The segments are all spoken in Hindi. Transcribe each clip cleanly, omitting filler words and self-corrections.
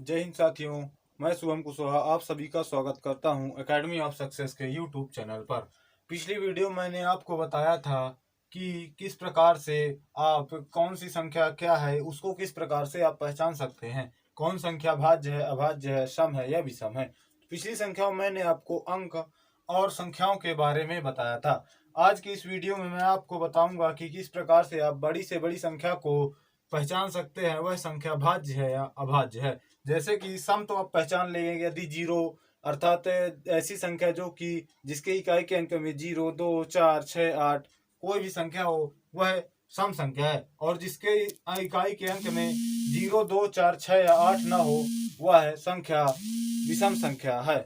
जय हिंद साथियों। मैं शुभम कुशवाहा आप सभी का स्वागत करता हूं एकेडमी ऑफ सक्सेस के यूट्यूब चैनल पर। पिछली वीडियो मैंने आपको बताया था कि किस प्रकार से आप कौन सी संख्या क्या है उसको किस प्रकार से आप पहचान सकते हैं, कौन संख्या भाज्य है, अभाज्य है, सम है या विषम है। पिछली संख्या में मैंने आपको अंक और संख्याओं के बारे में बताया था। आज की इस वीडियो में मैं आपको बताऊंगा कि किस प्रकार से आप बड़ी से बड़ी संख्या को पहचान सकते हैं, वह संख्या भाज्य है या अभाज्य है। जैसे कि सम तो आप पहचान लेंगे, यदि जीरो अर्थात ऐसी संख्या जो कि जिसके इकाई के अंक में 0, 2, 4, 6, 8 कोई भी संख्या हो वह सम संख्या है, और जिसके इकाई के अंक में 0, 2, 4, 6 या 8 न हो वह संख्या विषम संख्या है।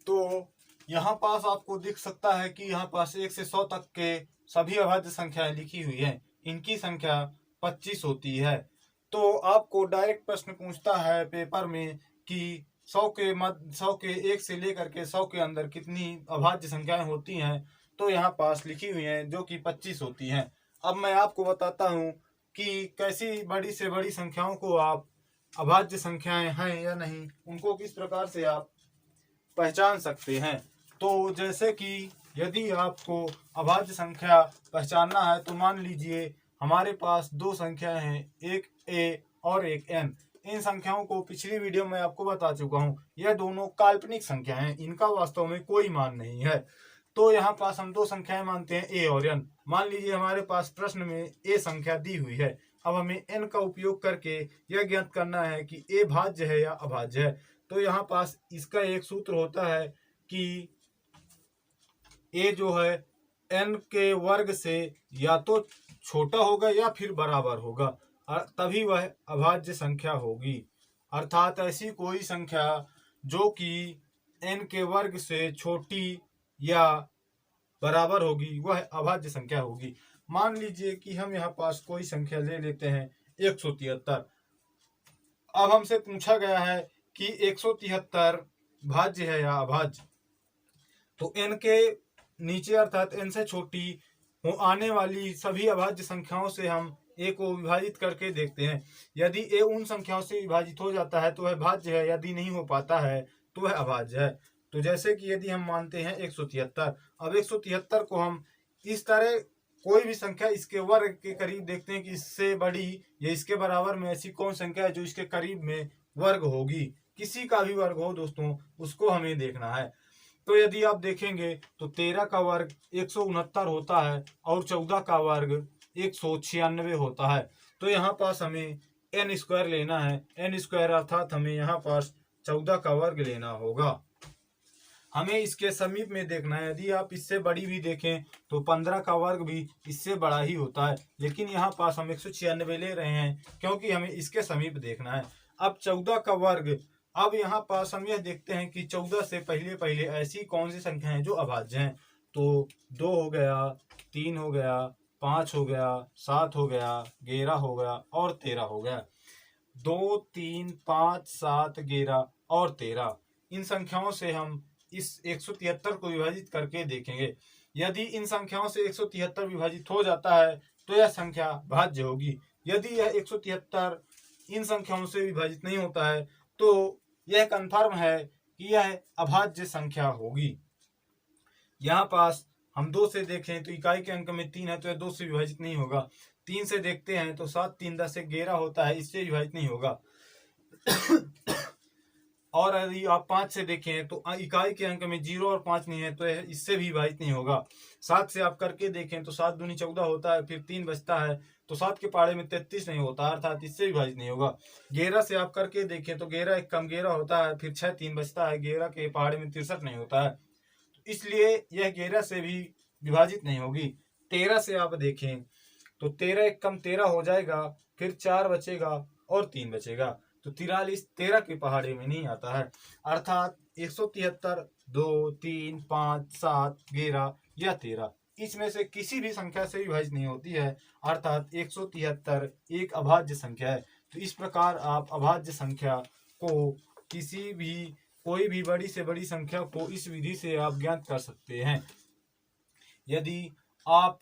तो यहाँ पास आपको दिख सकता है कि यहाँ पास 1 से 100 तक के सभी अभाज्य संख्याएं लिखी हुई हैं। इनकी संख्या 25 होती है। तो आपको डायरेक्ट प्रश्न पूछता है पेपर में कि 100 के 1 से लेकर के 100 के अंदर कितनी अभाज्य संख्याएं होती हैं। तो यहाँ पास लिखी हुई हैं जो कि 25 होती हैं। अब मैं आपको बताता हूँ कि कैसी बड़ी से बड़ी संख्याओं को आप अभाज्य संख्याएं हैं या नहीं उनको किस प्रकार से आप पहचान सकते हैं। तो जैसे कि यदि आपको अभाज्य संख्या पहचानना है तो मान लीजिए हमारे पास दो संख्याएं हैं, एक ए और एक एन। इन संख्याओं को पिछली वीडियो में आपको बता चुका हूं, यह दोनों काल्पनिक संख्या हैं, इनका वास्तव में कोई मान नहीं है। तो यहाँ पास हम दो संख्याएं मानते हैं ए और एन। मान लीजिए हमारे पास प्रश्न में ए संख्या दी हुई है। अब हमें एन का उपयोग करके यह ज्ञात करना है कि ए भाज्य है या अभाज्य है। तो यहाँ पास इसका एक सूत्र होता है कि ए जो है एन के वर्ग से या तो छोटा होगा या फिर बराबर होगा, तभी वह अभाज्य संख्या होगी। अर्थात ऐसी कोई संख्या जो कि एन के वर्ग से छोटी या बराबर होगी वह अभाज्य संख्या होगी। मान लीजिए कि हम यहाँ पास कोई संख्या ले लेते हैं 173। अब हमसे पूछा गया है कि 173 भाज्य है या अभाज्य। तो एन के नीचे अर्थात एन से छोटी हो आने वाली सभी अभाज्य संख्याओं से हम ए को विभाजित करके देखते हैं। यदि ए उन संख्याओं से विभाजित हो जाता है तो वह भाज्य है, यदि नहीं हो पाता है तो वह अभाज्य है। तो जैसे कि यदि हम मानते हैं 173, अब 173 को हम इस तरह कोई भी संख्या इसके वर्ग के करीब देखते हैं कि इससे बड़ी या इसके बराबर में ऐसी कौन संख्या है जो इसके करीब में वर्ग होगी। किसी का भी वर्ग हो दोस्तों, उसको हमें देखना है। तो यदि आप देखेंगे तो 13 का वर्ग 169 होता है और 14 का वर्ग 196 होता है। तो यहाँ पास हमें एन स्क्वायर लेना है। एन स्क्वायर अर्थात हमें यहाँ पास 14 का वर्ग लेना होगा। हमें इसके समीप में देखना है। यदि आप इससे बड़ी भी देखें तो 15 का वर्ग भी इससे बड़ा ही होता है, लेकिन यहाँ पास हम 196 ले रहे हैं क्योंकि हमें इसके समीप देखना है। अब 14 का वर्ग, अब यहाँ पास हम यह देखते हैं कि 14 से पहले पहले ऐसी कौन सी संख्या है जो अभाज्य हैं। तो 2 हो गया, 3 हो गया, 5 हो गया, 7 हो गया, 11 हो गया और 13 हो गया। 2, 3, 5, 7, 11 और 13 इन संख्याओं से हम इस 173 को विभाजित करके देखेंगे। यदि इन संख्याओं से 173 विभाजित हो जाता है तो यह संख्या भाज्य होगी। यदि यह 173 इन संख्याओं से विभाजित नहीं होता है तो यह कंफर्म है कि यह अभाज्य संख्या होगी। यहाँ पास हम 2 से देखें तो इकाई के अंक में 3 है तो यह 2 से विभाजित नहीं होगा। 3 से देखते हैं तो 7, 3, 10 से 11 होता है, इससे विभाजित नहीं होगा। और यदि आप 5 से देखें तो इकाई के अंक में 0 और 5 नहीं है तो इससे भी विभाजित नहीं होगा। 7 से आप करके देखें तो 7 दूनी 14 होता है, फिर 3 बचता है तो 7 के पहाड़े में 33 नहीं होता, अर्थात इससे विभाजित नहीं होगा। 11 से आप करके देखें तो 11 एक कम 11 होता है, फिर 6 3 बचता है, 11 के पहाड़े में 63 नहीं होता है, इसलिए यह 11 से भी विभाजित नहीं होगी। 13 से आप देखें तो 13 एक कम 13 हो जाएगा, फिर 4 बचेगा और 3 बचेगा, तो 43 13 के पहाड़े में नहीं आता है। अर्थात 173, 2, 3, 5, 7, 11 या 13 इसमें से किसी भी संख्या से विभाजित नहीं होती है, अर्थात 173 एक अभाज्य संख्या है। तो इस प्रकार आप अभाज्य संख्या को किसी भी कोई भी बड़ी से बड़ी संख्या को इस विधि से आप ज्ञात कर सकते हैं। यदि आप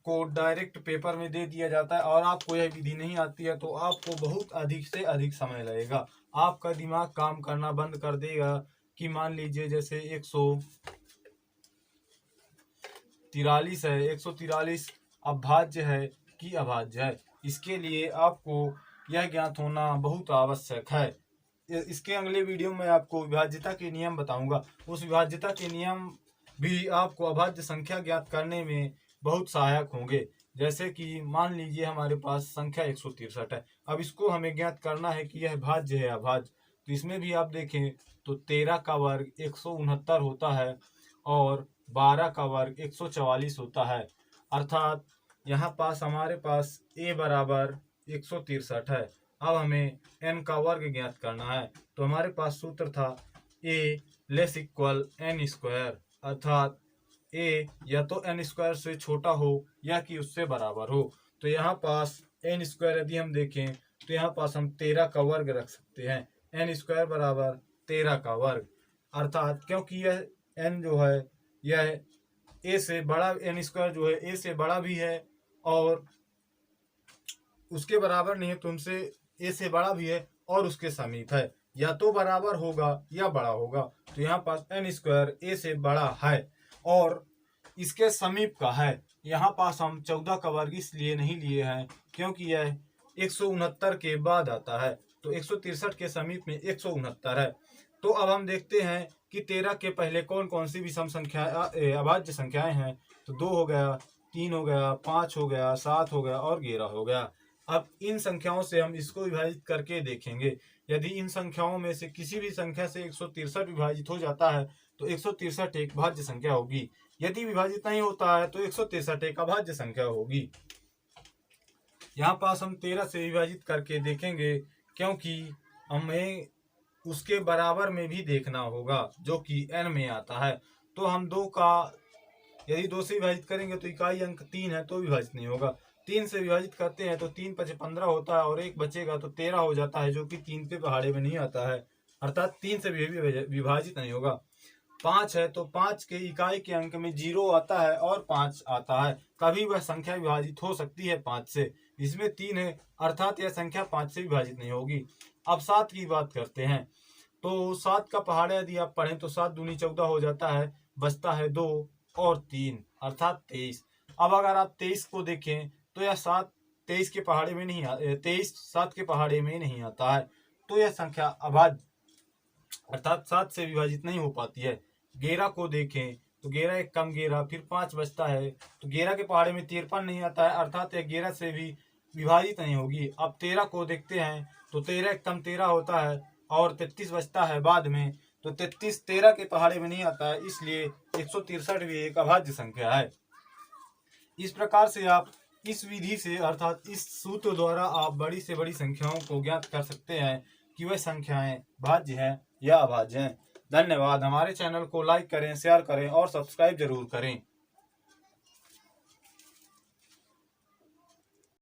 आपको डायरेक्ट पेपर में दे दिया जाता है और आपको यह विधि नहीं आती है तो आपको बहुत अधिक से अधिक समय लगेगा। आपका दिमाग काम करना बंद कर देगा कि मान लीजिए जैसे 143 है, 143 अभाज्य है कि अभाज्य है। इसके लिए आपको यह ज्ञात होना बहुत आवश्यक है। इसके अगले वीडियो में आपको विभाज्यता के नियम बताऊंगा। उस विभाज्यता के नियम भी आपको अभाज्य संख्या ज्ञात करने में बहुत सहायक होंगे। जैसे कि मान लीजिए हमारे पास संख्या 163 है। अब इसको हमें ज्ञात करना है कि यह भाज्य है अभाज्य। तो इसमें भी आप देखें तो 13 का वर्ग 169 होता है और 12 का वर्ग 144 होता है। अर्थात यहाँ पास हमारे पास a बराबर 163 है। अब हमें n का वर्ग ज्ञात करना है तो हमारे पास सूत्र था a less equal n square, अर्थात a या तो n स्क्वायर से छोटा हो या कि उससे बराबर हो। तो यहाँ पास n स्क्वायर यदि हम देखें तो यहाँ पास हम 13 का वर्ग रख सकते हैं। n स्क्वायर बराबर 13 का वर्ग, अर्थात क्योंकि यह n जो है यह a से बड़ा, n स्क्वायर जो है a से बड़ा भी है और उसके बराबर नहीं है, तुमसे a से बड़ा भी है और उसके समीप है, या तो बराबर होगा या बड़ा होगा। तो यहाँ पास n स्क्वायर a से बड़ा है और इसके समीप का है। यहाँ पास हम 14 का वर्ग इसलिए नहीं लिए हैं क्योंकि यह 169 के बाद आता है, तो 163 के समीप में 169 है। तो अब हम देखते हैं कि 13 के पहले कौन कौन सी विषम संख्या अभाज्य संख्याएं हैं। तो 2 हो गया, 3 हो गया, 5 हो गया, 7 हो गया और 11 हो गया। अब इन संख्याओं से हम इसको विभाजित करके देखेंगे। यदि इन संख्याओं में से किसी भी संख्या से 163 विभाजित हो जाता है तो 163 एक भाज्य संख्या होगी। यदि विभाजित नहीं होता है तो 163 एक अभाज्य संख्या होगी। यहाँ पास हम 13 से विभाजित करके देखेंगे क्योंकि हमें उसके बराबर में भी देखना होगा जो कि n में आता है। तो हम 2 का यदि 2 से विभाजित करेंगे तो इकाई अंक 3 है तो विभाजित नहीं होगा। 3 से विभाजित करते हैं तो 3 × 15 होता है और 1 बचेगा तो 13 हो जाता है, जो कि 3 के पहाड़े में नहीं आता है, अर्थात 3 से भी विभाजित नहीं होगा। 5 है तो 5 के इकाई के अंक में 0 आता है और 5 आता है, कभी वह संख्या विभाजित हो सकती है 5 से। इसमें 3 है अर्थात यह संख्या 5 से विभाजित नहीं होगी। अब 7 की बात करते हैं तो 7 का पहाड़ा यदि आप पढ़ें तो 7 दूनी 14 हो जाता है, बचता है 2 और 3 अर्थात 23। अब अगर आप 23 को देखें तो यह 7 23 के पहाड़े में नहीं 23 7 के पहाड़े में नहीं आता है, तो यह संख्या अभाज्य अर्थात 7 से विभाजित नहीं हो पाती है। 11 को देखें तो 11 एक कम 11 फिर 5 बचता है, तो 11 के पहाड़े में 53 नहीं आता है, अर्थात यह 11 से भी विभाजित नहीं होगी। अब 13 को देखते हैं तो 13 एक कम 13 होता है और 33 बचता है बाद में, तो 33 13 के पहाड़े में नहीं आता है, इसलिए 163 भी एक अभाज्य संख्या है। इस प्रकार से आप इस विधि से अर्थात इस सूत्र द्वारा आप बड़ी से बड़ी संख्याओं को ज्ञात कर सकते हैं कि वह संख्याएं भाज्य हैं या अभाज्य हैं। धन्यवाद। हमारे चैनल को लाइक करें, शेयर करें और सब्सक्राइब जरूर करें।